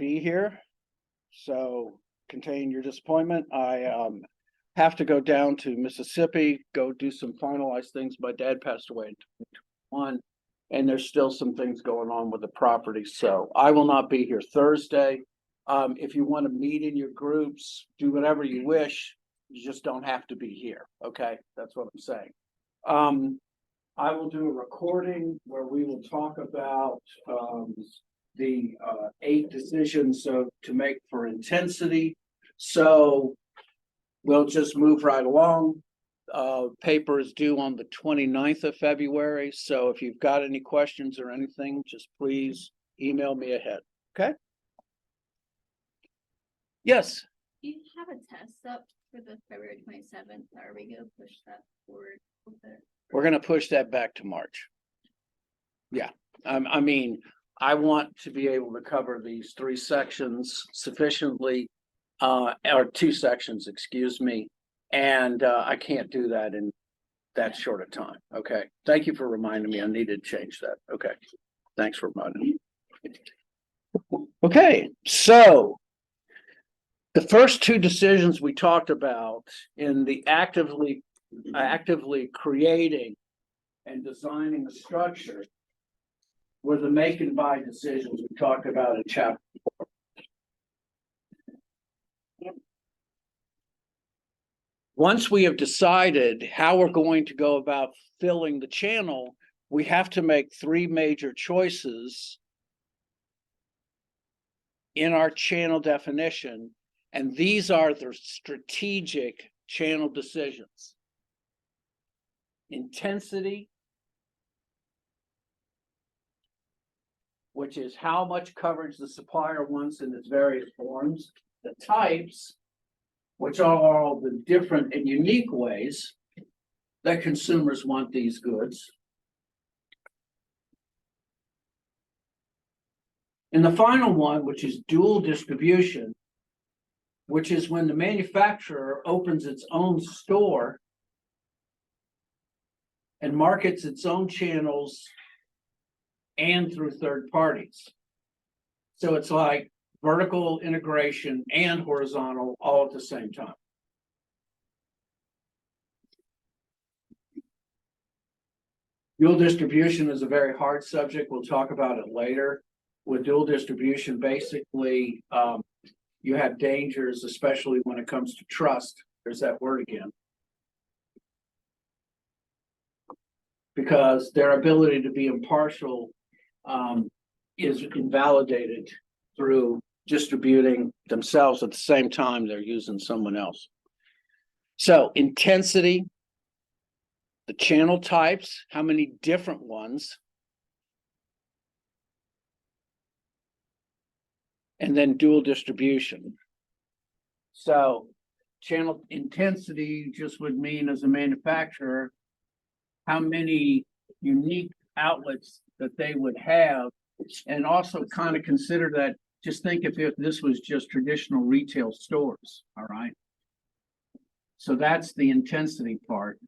be here. So contain your disappointment. I have to go down to Mississippi, go do some finalized things. My dad passed away in 2021, and there's still some things going on with the property. So I will not be here Thursday. If you want to meet in your groups, do whatever you wish. You just don't have to be here. Okay, that's what I'm saying. I will do a recording where we will talk about the 8 decisions to make for intensity. So we'll just move right along. Paper is due on the 29th of February. So if you've got any questions or anything, just please email me ahead. Okay? Yes. Do you have a test up for the February 27th? Are we going to push that forward with it? We're going to push that back to March. Yeah. I mean, I want to be able to cover these 3 sections sufficiently, or 2 sections, excuse me. And I can't do that in that short a time. Okay. Thank you for reminding me. I needed to change that. Okay. Thanks for reminding me. Okay. So the first 2 decisions we talked about in the actively creating and designing a structure were the make and buy decisions we talked about in chapter 4. Once we have decided how we're going to go about filling the channel, we have to make 3 major choices in our channel definition, and these are the strategic channel decisions. Intensity, which is how much coverage the supplier wants in its various forms. The types, which are all the different and unique ways that consumers want these goods. And the final one, which is dual distribution, which is when the manufacturer opens its own store and markets its own channels and through third parties. So it's like vertical integration and horizontal all at the same time. Dual distribution is a very hard subject. We'll talk about it later. With dual distribution, basically, you have dangers, especially when it comes to trust. There's that word again. Because their ability to be impartial is invalidated through distributing themselves at the same time they're using someone else. So intensity, the channel types, how many different ones, and then dual distribution. So channel intensity just would mean, as a manufacturer, how many unique outlets that they would have, and also kind of consider that. Just think if this was just traditional retail stores, all right? So that's the intensity part.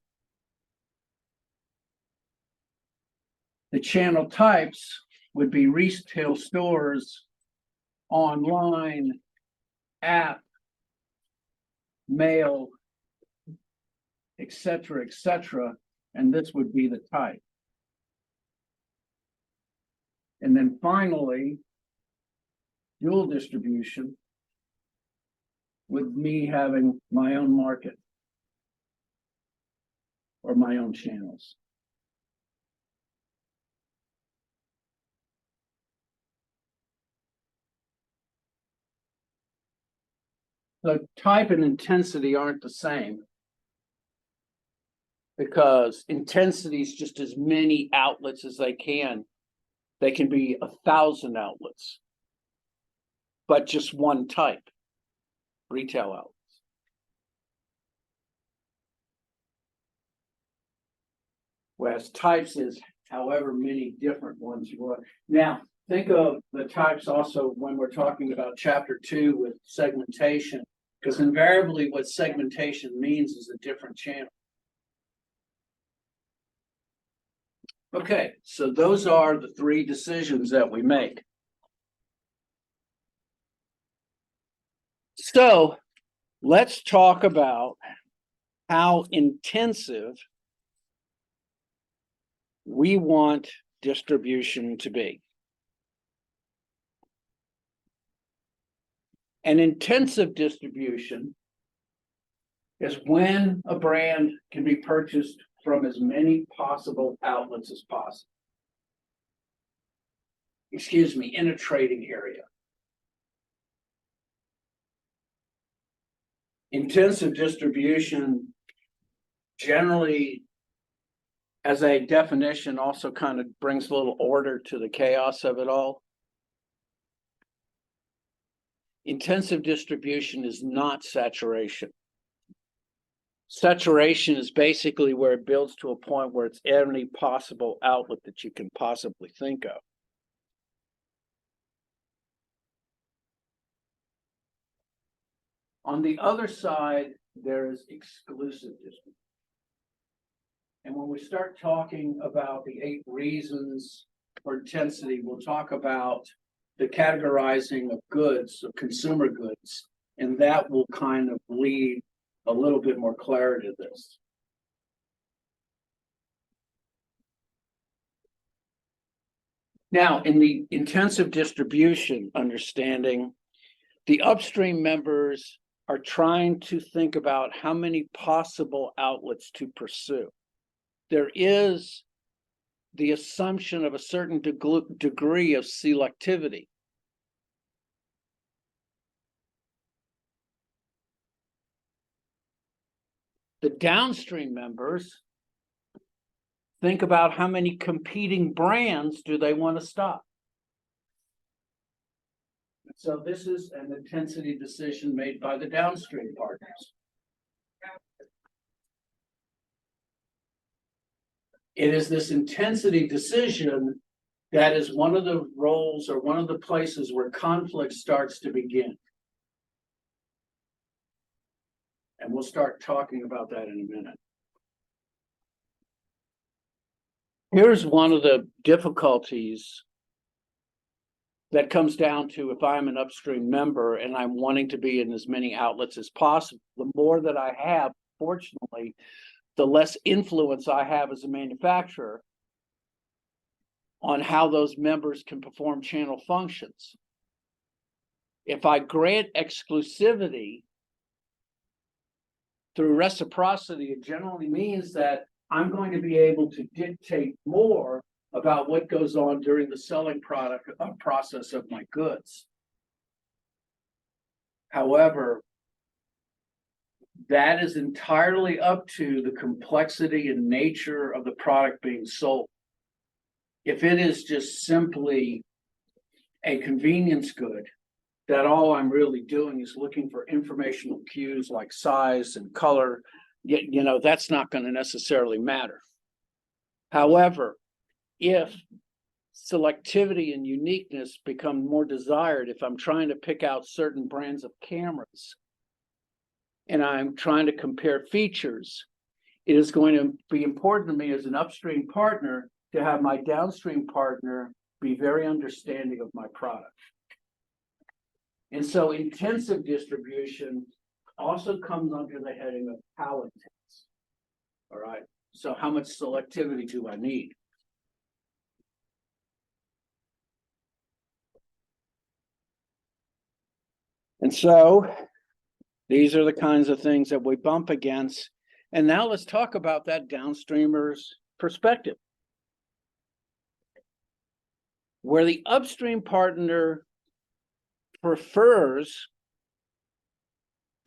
The channel types would be retail stores, online, app, mail, etc., and this would be the type. And then finally, dual distribution, with me having my own market or my own channels. The type and intensity aren't the same, because intensity is just as many outlets as they can. They can be 1,000 outlets, but just one type, retail outlets. Whereas types is however many different ones you want. Now, think of the types also when we're talking about chapter 2 with segmentation, because invariably what segmentation means is a different channel. Okay, so those are the 3 decisions that we make. So let's talk about how intensive we want distribution to be. An intensive distribution is when a brand can be purchased from as many possible outlets as possible. Excuse me, in a trading area. Intensive distribution generally, as a definition, also kind of brings a little order to the chaos of it all. Intensive distribution is not saturation. Saturation is basically where it builds to a point where it's any possible outlet that you can possibly think of. On the other side, there is exclusive distribution. And when we start talking about the 8 reasons for intensity, we'll talk about the categorizing of goods, of consumer goods, and that will kind of lead a little bit more clarity to this. Now, in the intensive distribution understanding, the upstream members are trying to think about how many possible outlets to pursue. There is the assumption of a certain degree of selectivity. The downstream members think about how many competing brands do they want to stop. So this is an intensity decision made by the downstream partners. It is this intensity decision that is one of the roles or one of the places where conflict starts to begin. And we'll start talking about that in a minute. Here's one of the difficulties that comes down to if I'm an upstream member and I'm wanting to be in as many outlets as possible. The more that I have, fortunately, the less influence I have as a manufacturer on how those members can perform channel functions. If I grant exclusivity through reciprocity, it generally means that I'm going to be able to dictate more about what goes on during the selling process of my goods. However, that is entirely up to the complexity and nature of the product being sold. If it is just simply a convenience good, that all I'm really doing is looking for informational cues like size and color, you know, that's not going to necessarily matter. However, if selectivity and uniqueness become more desired, if I'm trying to pick out certain brands of cameras and I'm trying to compare features, it is going to be important to me as an upstream partner to have my downstream partner be very understanding of my product. And so intensive distribution also comes under the heading of how intense. All right. So how much selectivity do I need? And so these are the kinds of things that we bump against. And now let's talk about that downstreamer's perspective. Where the upstream partner prefers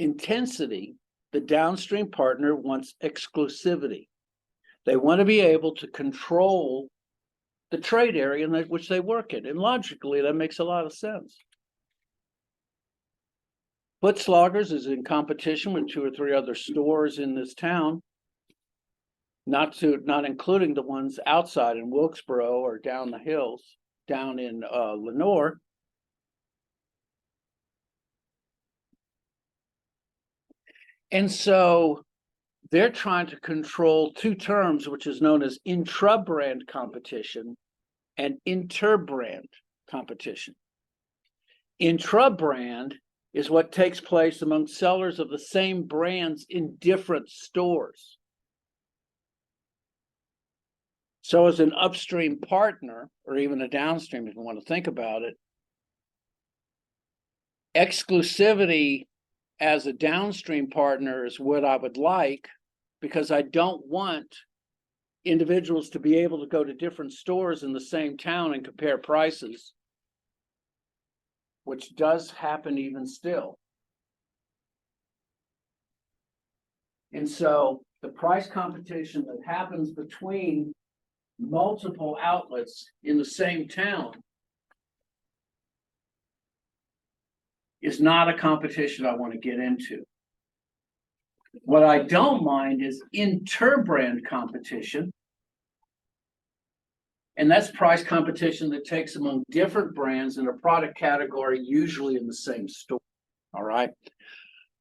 intensity, the downstream partner wants exclusivity. They want to be able to control the trade area in which they work in. And logically, that makes a lot of sense. Footsloggers is in competition with 2 or 3 other stores in this town, not including the ones outside in Wilkesboro or down the hills, down in Lenore. And so they're trying to control 2 terms, which is known as intra-brand competition and inter-brand competition. Intra-brand is what takes place among sellers of the same brands in different stores. So as an upstream partner, or even a downstream, if you want to think about it, exclusivity as a downstream partner is what I would like, because I don't want individuals to be able to go to different stores in the same town and compare prices, which does happen even still. And so the price competition that happens between multiple outlets in the same town is not a competition I want to get into. What I don't mind is inter-brand competition. And that's price competition that takes among different brands in a product category, usually in the same store. All right.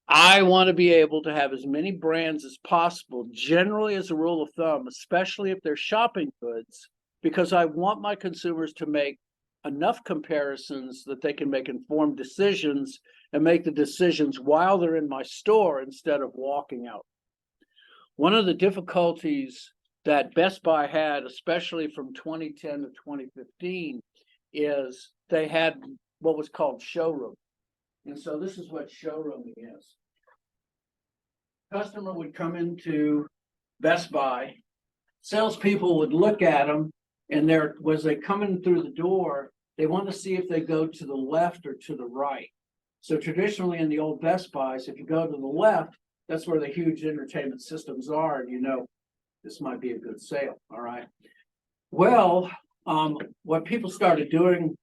I want to be able to have as many brands as possible, generally as a rule of thumb, especially if they're shopping goods, because I want my consumers to make enough comparisons that they can make informed decisions and make the decisions while they're in my store instead of walking out. One of the difficulties that Best Buy had, especially from 2010 to 2015, is they had what was called showroom. And so this is what showrooming is. Customer would come into Best Buy, salespeople would look at them, and there, as they come in through the door, they want to see if they go to the left or to the right. So traditionally in the old Best Buys, if you go to the left, that's where the huge entertainment systems are, and you know, this might be a good sale, all right? Well, what people started doing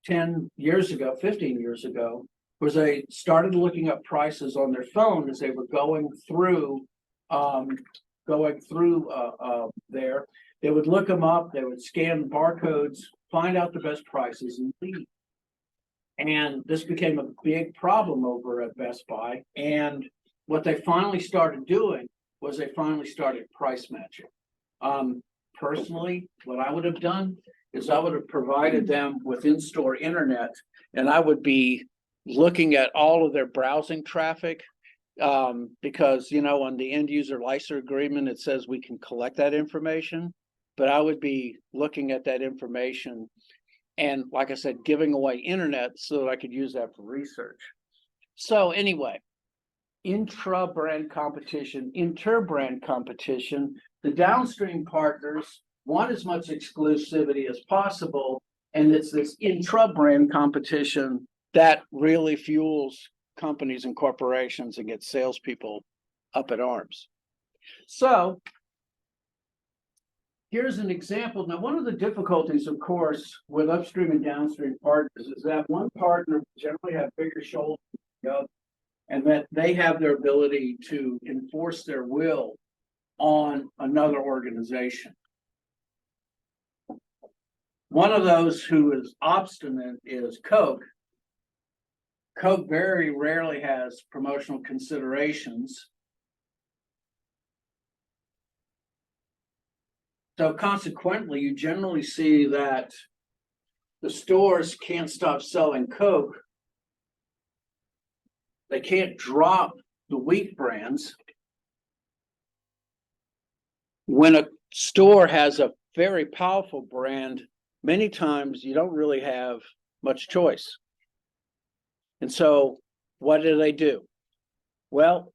10 years ago, 15 years ago, was they started looking up prices on their phone as they were going through there. They would look them up, they would scan the barcodes, find out the best prices, and leave. And this became a big problem over at Best Buy. And what they finally started doing was they finally started price matching. Personally, what I would have done is I would have provided them with in-store internet, and I would be looking at all of their browsing traffic, because, you know, on the end user license agreement, it says we can collect that information, but I would be looking at that information and, like I said, giving away internet so that I could use that for research. So anyway, intra-brand competition, inter-brand competition, the downstream partners want as much exclusivity as possible, and it's this intra-brand competition that really fuels companies and corporations and gets salespeople up at arms. So here's an example. Now, one of the difficulties, of course, with upstream and downstream partners is that one partner will generally have bigger shoulders than the other, and that they have their ability to enforce their will on another organization. One of those who is obstinate is Coke. Coke very rarely has promotional considerations. So consequently, you generally see that the stores can't stop selling Coke. They can't drop the weak brands. When a store has a very powerful brand, many times you don't really have much choice. And so what do? Well,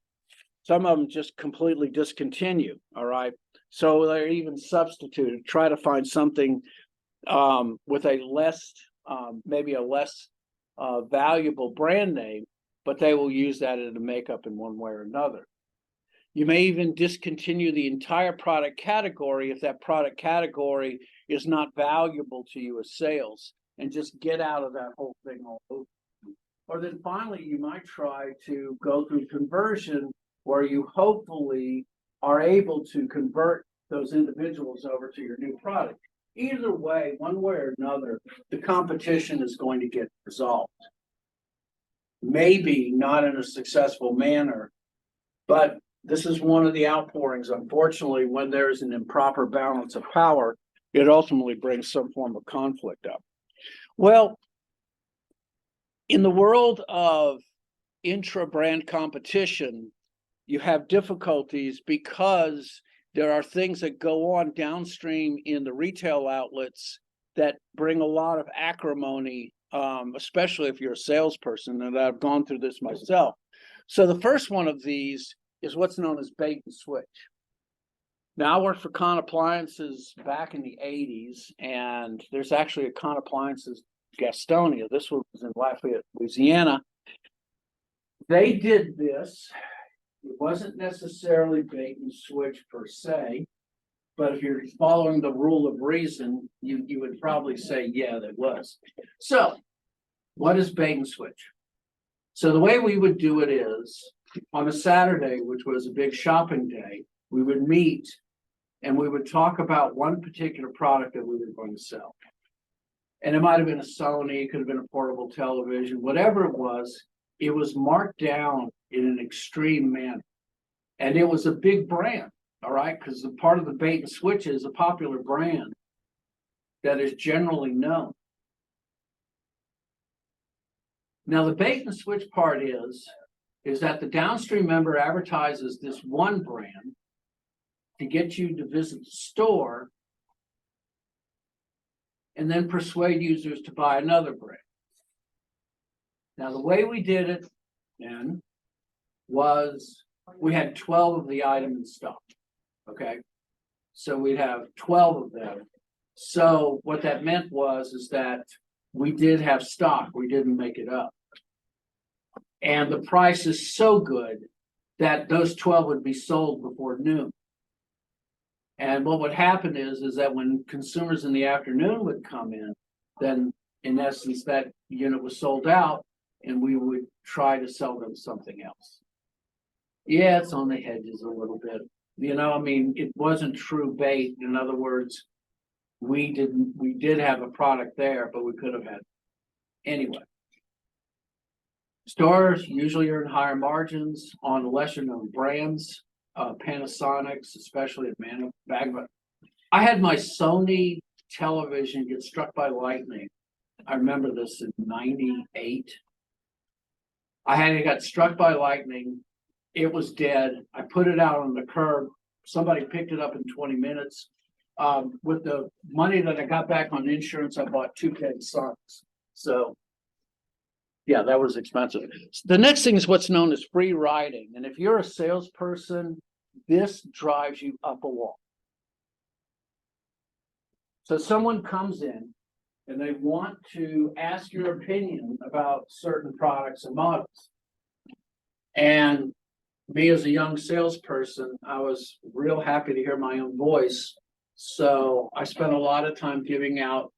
some of them just completely discontinue, all right? So they're even substituted, try to find something with a less, maybe a less valuable brand name, but they will use that in a makeup in one way or another. You may even discontinue the entire product category if that product category is not valuable to you as sales, and just get out of that whole thing all over. Or then finally, you might try to go through conversion where you hopefully are able to convert those individuals over to your new product. Either way, one way or another, the competition is going to get resolved. Maybe not in a successful manner, but this is one of the outpourings. Unfortunately, when there's an improper balance of power, it ultimately brings some form of conflict up. Well, in the world of intra-brand competition, you have difficulties because there are things that go on downstream in the retail outlets that bring a lot of acrimony, especially if you're a salesperson, and I've gone through this myself. So the first one of these is what's known as bait and switch. Now, I worked for Con Appliances back in the 80s, and there's actually a Con Appliances Gastonia. This one was in Lafayette, Louisiana. They did this. It wasn't necessarily bait and switch per se, but if you're following the rule of reason, you would probably say, yeah, that was. So what is bait and switch? So the way we would do it is on a Saturday, which was a big shopping day, we would meet and we would talk about one particular product that we were going to sell. And it might have been a Sony, it could have been a portable television, whatever it was marked down in an extreme manner. And it was a big brand, all right, because the part of the bait and switch is a popular brand that is generally known. Now, the bait and switch part is that the downstream member advertises this one brand to get you to visit the store and then persuade users to buy another brand. Now, the way we did it then was we had 12 of the item in stock, okay? So we'd have 12 of them. So what that meant is that we did have stock, we didn't make it up. And the price is so good that those 12 would be sold before noon. And what would happen is that when consumers in the afternoon would come in, then in essence, that unit was sold out and we would try to sell them something else. Yeah, it's on the hedges a little bit. You know, I mean, it wasn't true bait. In other words, we did have a product there, but we could have had anyway. Stores usually earn higher margins on lesser known brands, Panasonics, especially at Magma. I had my Sony television get struck by lightning. I remember this in '98. It got struck by lightning. It was dead. I put it out on the curb. Somebody picked it up in 20 minutes. With the money that I got back on insurance, I bought 2 Panasonics. So yeah, that was expensive. The next thing is what's known as free riding. And if you're a salesperson, this drives you up a wall. So someone comes in and they want to ask your opinion about certain products and models. And me as a young salesperson, I was real happy to hear my own voice. So I spent a lot of time giving out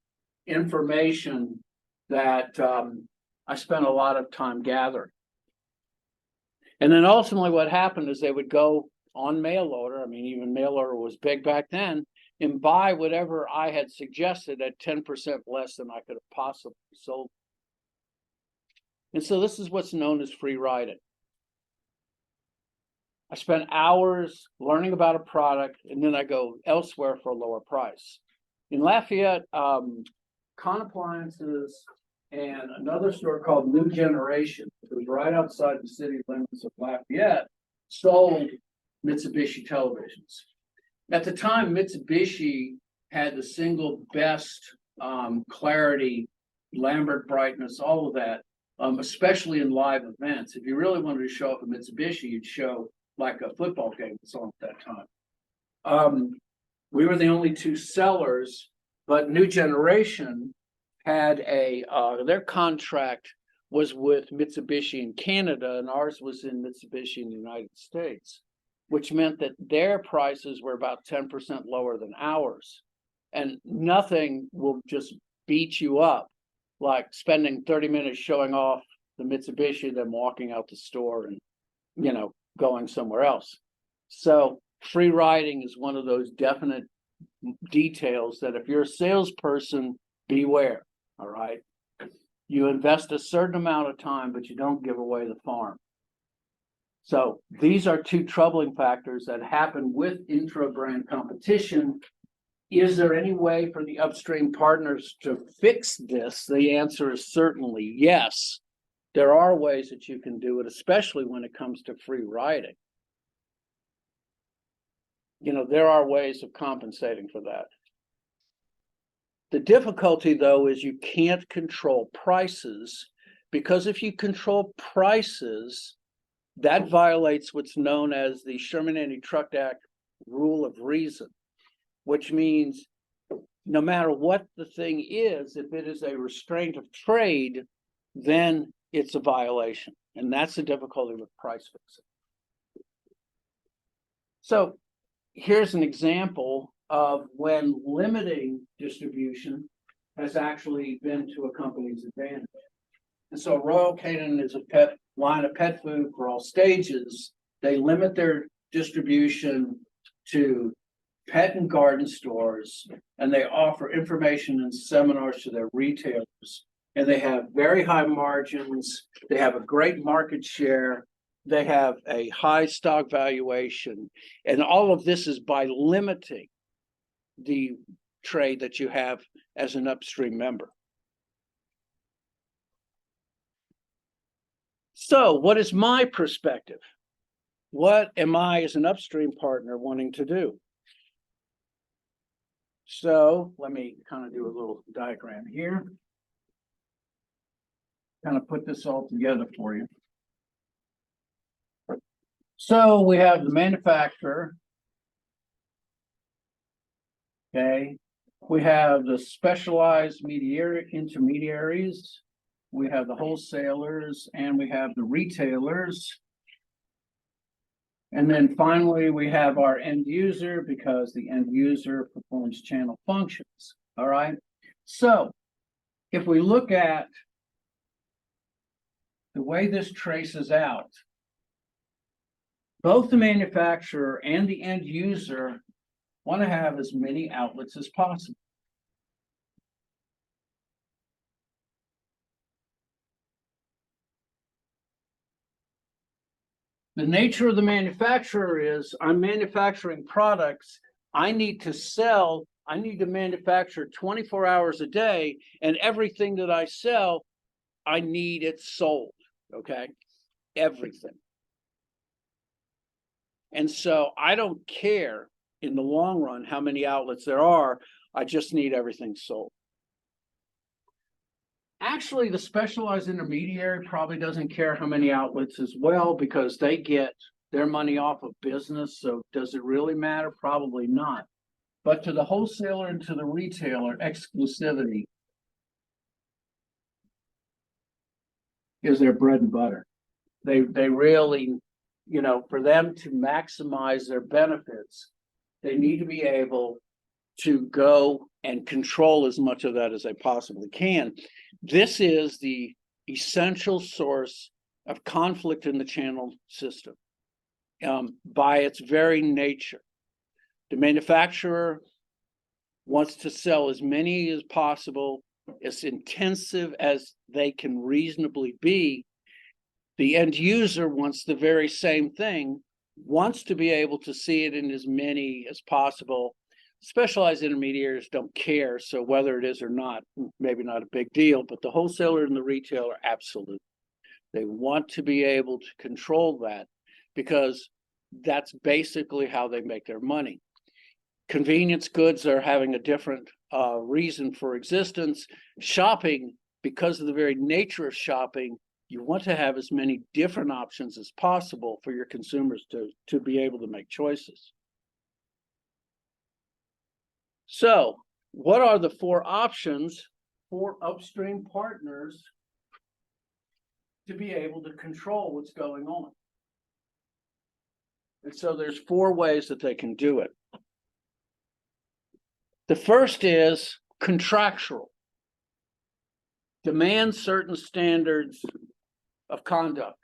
information that I spent a lot of time gathering. And then ultimately what happened is they would go on mail order. I mean, even mail order was big back then, and buy whatever I had suggested at 10% less than I could have possibly sold. And so this is what's known as free riding. I spent hours learning about a product, and then I go elsewhere for a lower price. In Lafayette, Con Appliances and another store called New Generation, it was right outside the city limits of Lafayette, sold Mitsubishi televisions. At the time, Mitsubishi had the single best clarity, Lambert brightness, all of that, especially in live events. If you really wanted to show up a Mitsubishi, you'd show like a football game that's on at that time. We were the only 2 sellers, but New Generation had their contract was with Mitsubishi in Canada, and ours was in Mitsubishi in the United States, which meant that their prices were about 10% lower than ours. And nothing will just beat you up like spending 30 minutes showing off the Mitsubishi, then walking out the store and, you know, going somewhere else. So free riding is one of those definite details that if you're a salesperson, beware, all right? You invest a certain amount of time, but you don't give away the farm. So these are 2 troubling factors that happen with intra-brand competition. Is there any way for the upstream partners to fix this? The answer is certainly yes. there are ways that you can do it, especially when it comes to free riding. You know, there are ways of compensating for that. The difficulty, though, is you can't control prices, because if you control prices, that violates what's known as the Sherman Anti-Trust Act rule of reason, which means no matter what the thing is, if it is a restraint of trade, then it's a violation. And that's the difficulty with price fixing. So here's an example of when limiting distribution has actually been to a company's advantage. And so Royal Canin is a pet line of pet food for all stages. They limit their distribution to pet and garden stores, and they offer information and seminars to their retailers. And they have very high margins. They have a great market share. They have a high stock valuation. And all of this is by limiting the trade that you have as an upstream member. So what is my perspective? What am I as an upstream partner wanting to do? So let me kind of do a little diagram here. Kind of put this all together for you. So we have the manufacturer. Okay. We have the specialized intermediaries. We have the wholesalers, and we have the retailers. And then finally, we have our end user, because the end user performs channel functions. All right. So if we look at the way this traces out, both the manufacturer and the end user want to have as many outlets as possible. The nature of the manufacturer is, I'm manufacturing products. I need to manufacture 24 hours a day, and everything that I sell, I need it sold, okay? Everything. And so I don't care in the long run how many outlets there are, I just need everything sold. Actually, the specialized intermediary probably doesn't care how many outlets as well, because they get their money off of business. So does it really matter? Probably not. But to the wholesaler and to the retailer, exclusivity is their bread and butter. They really, you know, for them to maximize their benefits, they need to be able to go and control as much of that as they possibly can. This is the essential source of conflict in the channel system. By its very nature, the manufacturer wants to sell as many as possible, as intensive as they can reasonably be. The end user wants the very same thing, wants to be able to see it in as many as possible. Specialized intermediaries don't care, so whether it is or not, maybe not a big deal, but the wholesaler and the retailer, absolutely. They want to be able to control that, because that's basically how they make their money. Convenience goods are having a different reason for existence. Shopping, because of the very nature of shopping, you want to have as many different options as possible for your consumers to be able to make choices. So what are the four options for upstream partners to be able to control what's going on? And so there's four ways that they can do it. The first is contractual. Demand certain standards of conduct.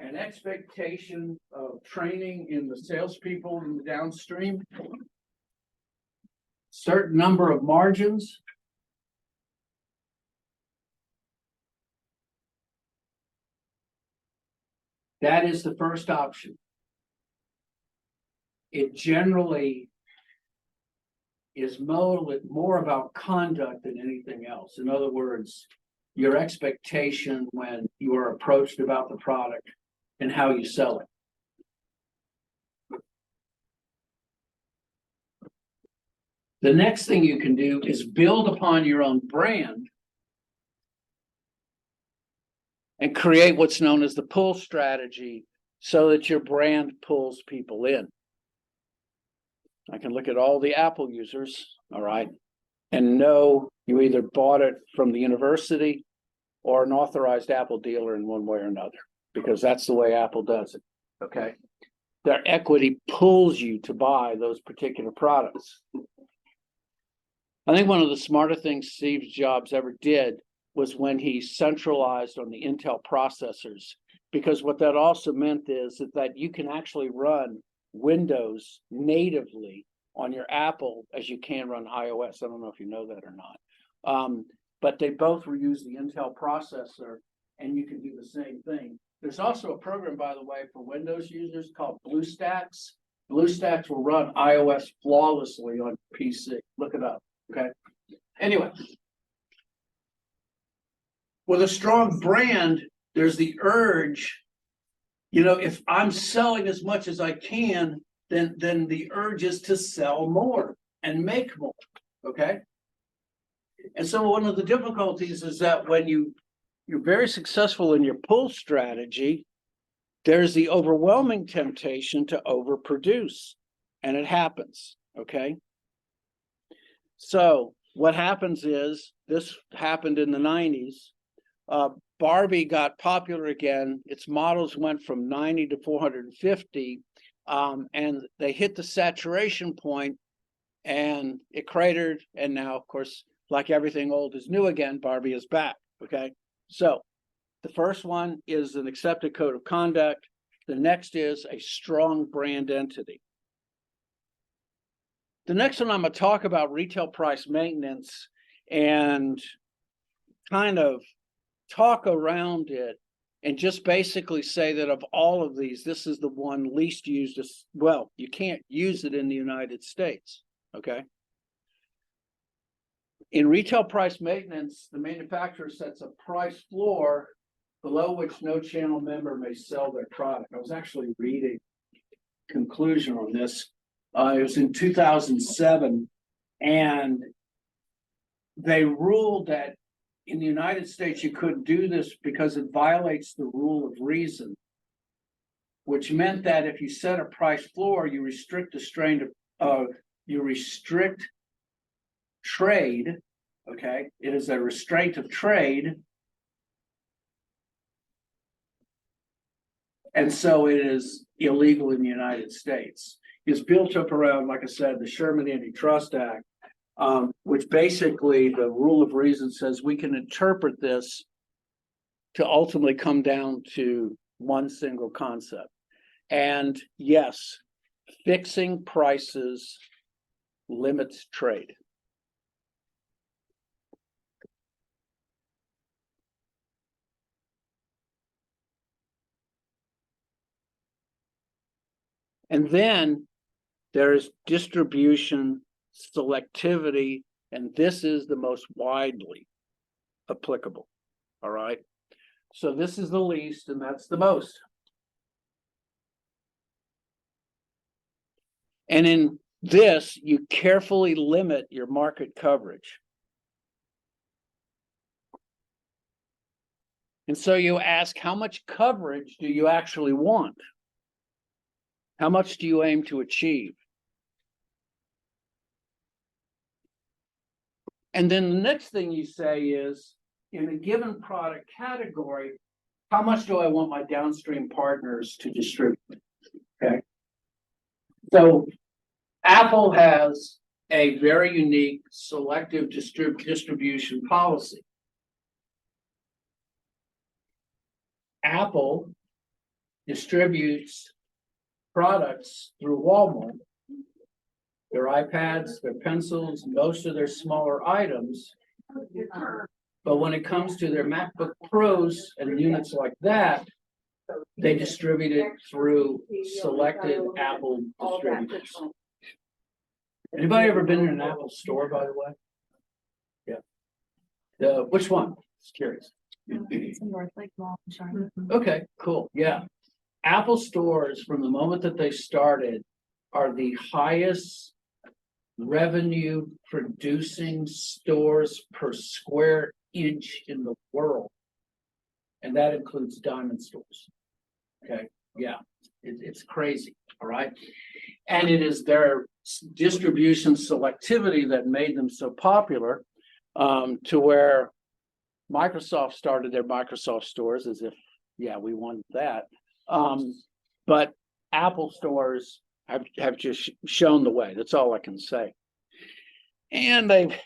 An expectation of training in the salespeople in the downstream. Certain number of margins. That is the first option. It generally is more about conduct than anything else. In other words, your expectation when you are approached about the product and how you sell it. The next thing you can do is build upon your own brand and create what's known as the pull strategy so that your brand pulls people in. I can look at all the Apple users, all right, and know you either bought it from the university or an authorized Apple dealer in one way or another, because that's the way Apple does it, okay? Their equity pulls you to buy those particular products. I think one of the smarter things Steve Jobs ever did was when he centralized on the Intel processors, because what that also meant is that you can actually run Windows natively on your Apple as you can run iOS. I don't know if you know that or not. But they both reuse the Intel processor, and you can do the same thing. There's also a program, by the way, for Windows users called BlueStacks. BlueStacks will run iOS flawlessly on PC. Look it up, okay? Anyway, with a strong brand, there's the urge, you know, if I'm selling as much as I can, then the urge is to sell more and make more, okay? And so one of the difficulties is that when you're very successful in your pull strategy, there's the overwhelming temptation to overproduce, and it happens, okay? So what happens is, this happened in the 90s. Barbie got popular again. Its models went from 90 to 450, and they hit the saturation point, and it cratered. And now, of course, like everything old is new again, Barbie is back, okay? So the first one is an accepted code of conduct. The next is a strong brand entity. The next one, I'm going to talk about retail price maintenance and kind of talk around it and just basically say that of all of these, this is the one least used. Well, you can't use it in the United States, okay? In retail price maintenance, the manufacturer sets a price floor below which no channel member may sell their product. I was actually reading conclusion on this. It was in 2007, and they ruled that in the United States, you couldn't do this because it violates the rule of reason, which meant that if you set a price floor, you restrict you restrict trade, okay? It is a restraint of trade. And so it is illegal in the United States. It's built up around, like I said, the Sherman Antitrust Act, which basically the rule of reason says we can interpret this to ultimately come down to one single concept. And yes, fixing prices limits trade. And then there's distribution selectivity, and this is the most widely applicable, all right? So this is the least, and that's the most. And in this, you carefully limit your market coverage. And so you ask, how much coverage do you actually want? How much do you aim to achieve? And then the next thing you say is, in a given product category, how much do I want my downstream partners to distribute? Okay. So Apple has a very unique selective distribution policy. Apple distributes products through Walmart, their iPads, their pencils, most of their smaller items. But when it comes to their MacBook Pros and units like that, they distribute it through selected Apple distributors. Anybody ever been in an Apple store, by the way? Yeah. Which one? Just curious. It's in North Lake Mall, in Charlotte. Okay, cool, yeah. Apple stores, from the moment that they started, are the highest revenue producing stores per square inch in the world. And that includes diamond stores. Okay, yeah, it's crazy, all right? And it is their distribution selectivity that made them so popular, to where Microsoft started their Microsoft stores as if, yeah, we wanted that. But Apple stores have just shown the way. That's all I can say. And they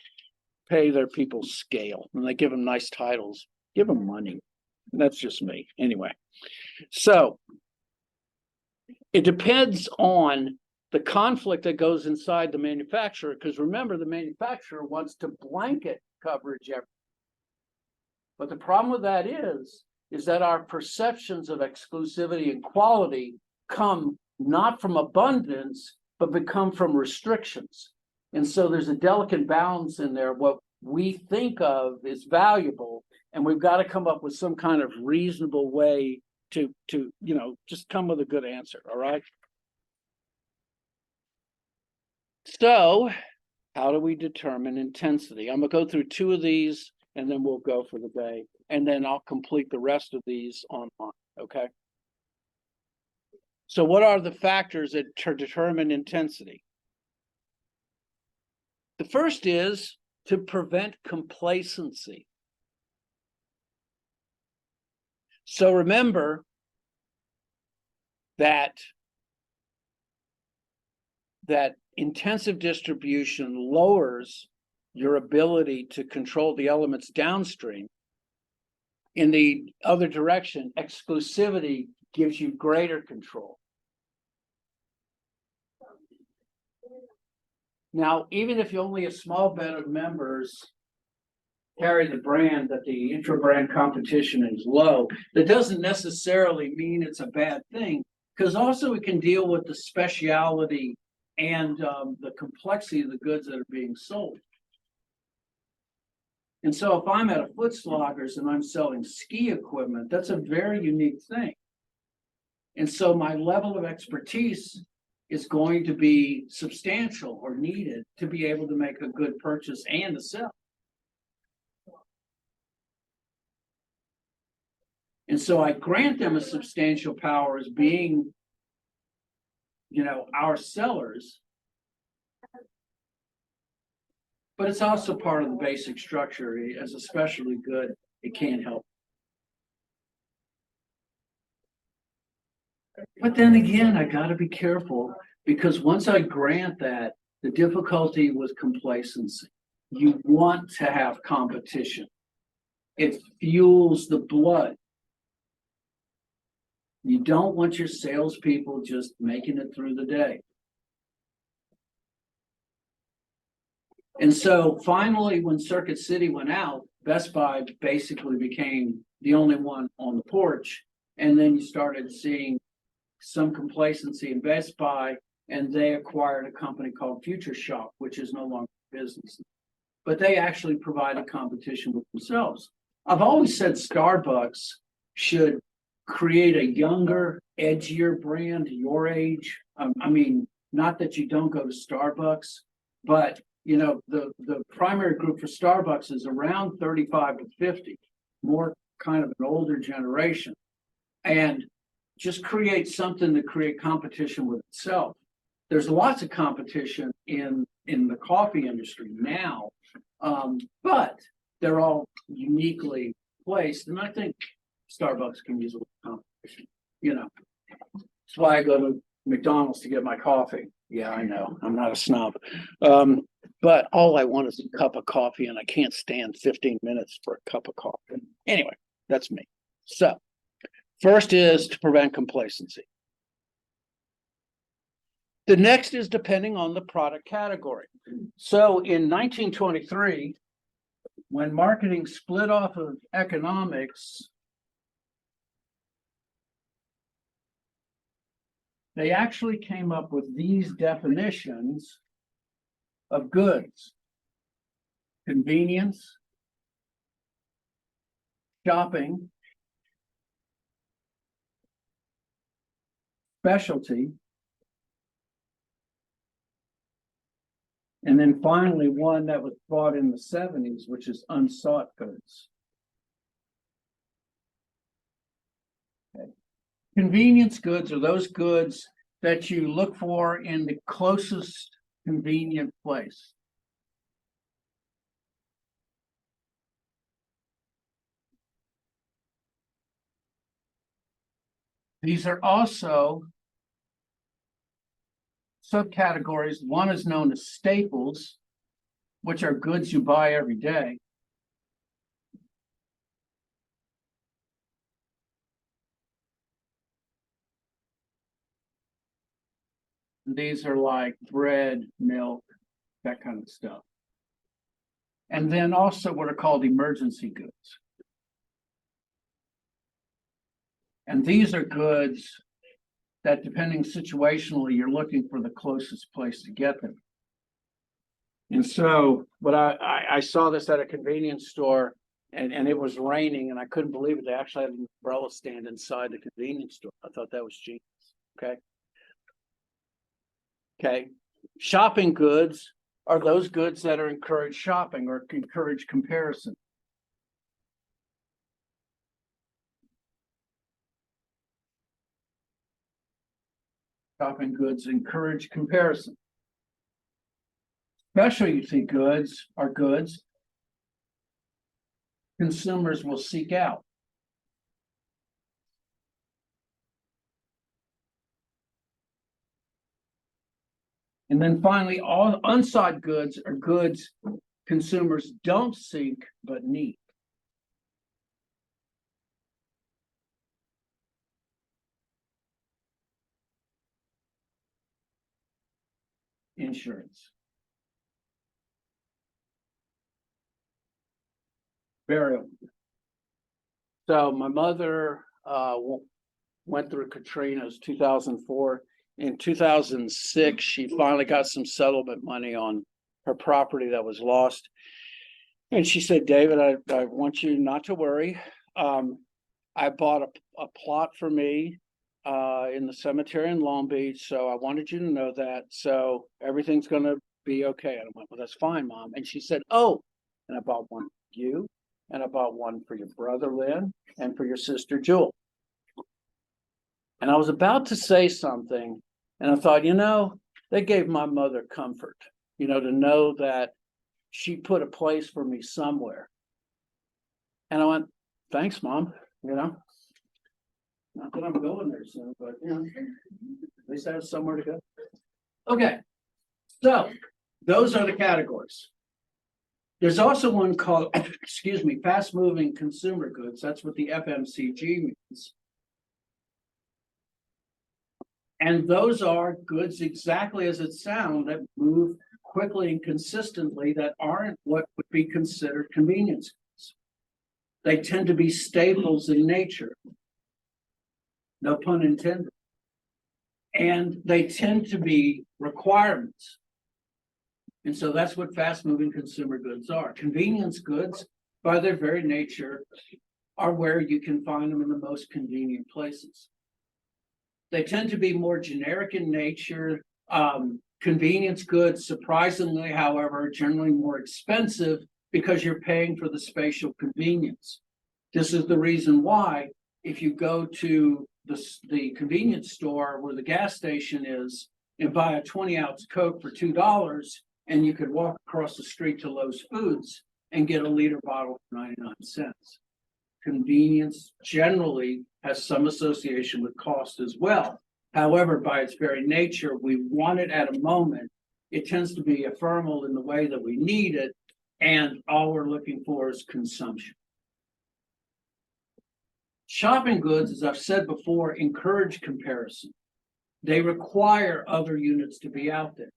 pay their people scale, and they give them nice titles, give them money. That's just me. Anyway, so it depends on the conflict that goes inside the manufacturer, because remember, the manufacturer wants to blanket coverage everywhere. But the problem with that is that our perceptions of exclusivity and quality come not from abundance, but become from restrictions. And so there's a delicate balance in there. What we think of is valuable, and we've got to come up with some kind of reasonable way to just come with a good answer. All right. So how do we determine intensity? I'm gonna go through two of these and then we'll go for the day. And then I'll complete the rest of these online, okay? So what are the factors that determine intensity? The first is to prevent complacency. So remember that intensive distribution lowers your ability to control the elements downstream. In the other direction, exclusivity gives you greater control. Now, even if only a small bit of members carry the brand, that the intra-brand competition is low, that doesn't necessarily mean it's a bad thing, because also it can deal with the speciality and the complexity of the goods that are being sold. And so if I'm at a Foot Sloggers and I'm selling ski equipment, that's a very unique thing. And so my level of expertise is going to be substantial or needed to be able to make a good purchase and to sell. And so I grant them a substantial power as being, our sellers. But it's also part of the basic structure. As a specialty good, it can't help. But then again, I got to be careful, because once I grant that, the difficulty with complacency. You want to have competition. It fuels the blood. You don't want your salespeople just making it through the day. And so finally, when Circuit City went out, Best Buy basically became the only one on the porch. And then you started seeing some complacency in Best Buy, and they acquired a company called Future Shop, which is no longer in business. But they actually provided competition with themselves. I've always said Starbucks should create a younger, edgier brand your age. I mean, not that you don't go to Starbucks, but the primary group for Starbucks is around 35 to 50, more kind of an older generation, and just create something to create competition with itself. There's lots of competition in the coffee industry now, but they're all uniquely placed, and I think Starbucks can use a little competition. That's why I go to McDonald's to get my coffee. Yeah, I know, I'm not a snob. But all I want is a cup of coffee, and I can't stand 15 minutes for a cup of coffee. Anyway, that's me. So first is to prevent complacency. The next is depending on the product category. So in 1923, when marketing split off of economics, they actually came up with these definitions of goods: convenience, shopping, specialty, and then finally one that was bought in the 70s, which is unsought goods. Okay. Convenience goods are those goods that you look for in the closest convenient place. These are also subcategories. One is known as staples, which are goods you buy every day. These are like bread, milk, that kind of stuff. And then also what are called emergency goods. And these are goods that, depending situationally, you're looking for the closest place to get them. And so, but I saw this at a convenience store, and it was raining, and I couldn't believe it. They actually had an umbrella stand inside the convenience store. I thought that was genius. Okay. Okay. Shopping goods are those goods that are encourage shopping or encourage comparison. Shopping goods encourage comparison. Specialty goods are goods consumers will seek out. And then finally, all unsought goods are goods consumers don't seek but need. Insurance. Burial. So my mother went through Katrina's 2004. In 2006, she finally got some settlement money on her property that was lost. And she said, David, I want you not to worry. I bought a plot for me in the cemetery in Long Beach. So I wanted you to know that. So everything's going to be okay. And I went, well, that's fine, Mom. And she said, oh, and I bought one for you. And I bought one for your brother, Lynn, and for your sister, Jewel. And I was about to say something, and I thought, they gave my mother comfort, to know that she put a place for me somewhere. And I went, thanks, Mom, Not that I'm going there soon, but, at least I have somewhere to go. Okay, so those are the categories. There's also one called, fast-moving consumer goods. That's what the FMCG means. And those are goods exactly as it sounds that move quickly and consistently that aren't what would be considered convenience goods. They tend to be staples in nature. No pun intended. And they tend to be requirements. And so that's what fast-moving consumer goods are. Convenience goods, by their very nature, are where you can find them in the most convenient places. They tend to be more generic in nature. Convenience goods, surprisingly, however, are generally more expensive because you're paying for the spatial convenience. This is the reason why, if you go to the convenience store where the gas station is and buy a 20-ounce Coke for $2, and you could walk across the street to Lowe's Foods and get a liter bottle for 99 cents. Convenience generally has some association with cost as well. However, by its very nature, we want it at a moment. It tends to be ephemeral in the way that we need it, and all we're looking for is consumption. Shopping goods, as I've said before, encourage comparison. They require other units to be out there.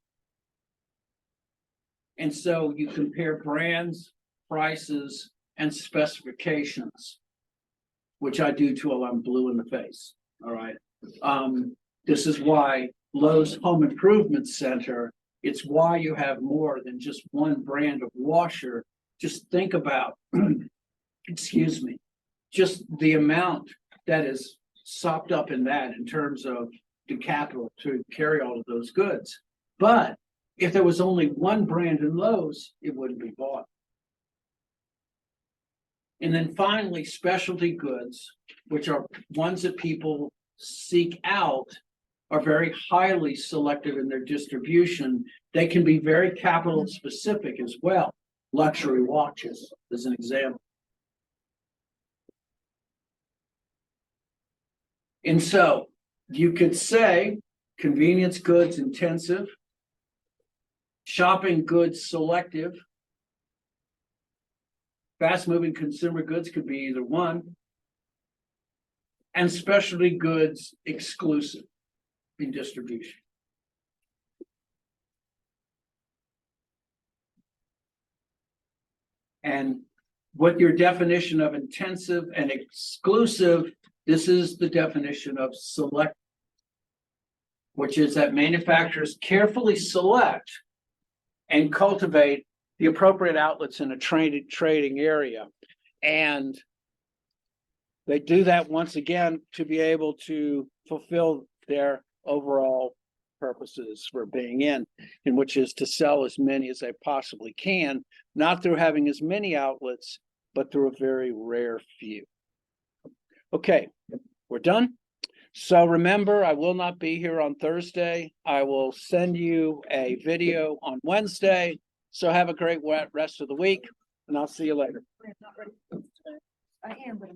And so you compare brands, prices, and specifications, which I do till I'm blue in the face. All right. This is why Lowe's Home Improvement Center, it's why you have more than just one brand of washer. Just think about, excuse me, just the amount that is sopped up in that in terms of the capital to carry all of those goods. But if there was only one brand in Lowe's, it wouldn't be bought. And then finally, specialty goods, which are ones that people seek out, are very highly selective in their distribution. They can be very capital specific as well. Luxury watches, as an example. And so you could say convenience goods intensive, shopping goods selective, fast moving consumer goods could be either one, and specialty goods exclusive in distribution. And what your definition of intensive and exclusive, this is the definition of select, which is that manufacturers carefully select and cultivate the appropriate outlets in a trading area. And they do that once again to be able to fulfill their overall purposes for being in which is to sell as many as they possibly can, not through having as many outlets, but through a very rare few. Okay, we're done. So remember, I will not be here on Thursday. I will send you a video on Wednesday. So have a great rest of the week, and I'll see you later. I am, but